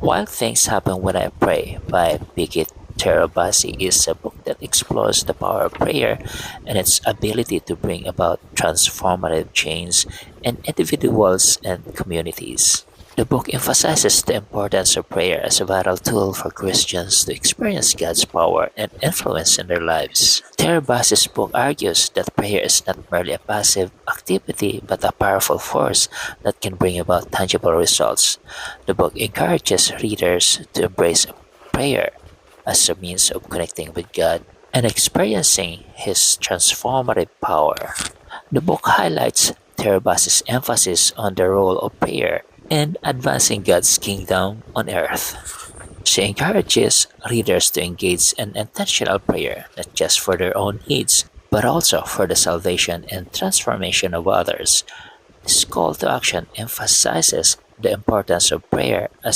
While Things Happen When I Pray by Bigit Terabasi is a book that explores the power of prayer and its ability to bring about transformative change in individuals and communities. The book emphasizes the importance of prayer as a vital tool for Christians to experience God's power and influence in their lives. Terabasi's book argues that prayer is not merely a passive activity but a powerful force that can bring about tangible results. The book encourages readers to embrace prayer as a means of connecting with God and experiencing His transformative power. The book highlights Terabas's emphasis on the role of prayer in advancing God's kingdom on earth. She encourages readers to engage in intentional prayer, not just for their own needs, but also for the salvation and transformation of others. This call to action emphasizes the importance of prayer as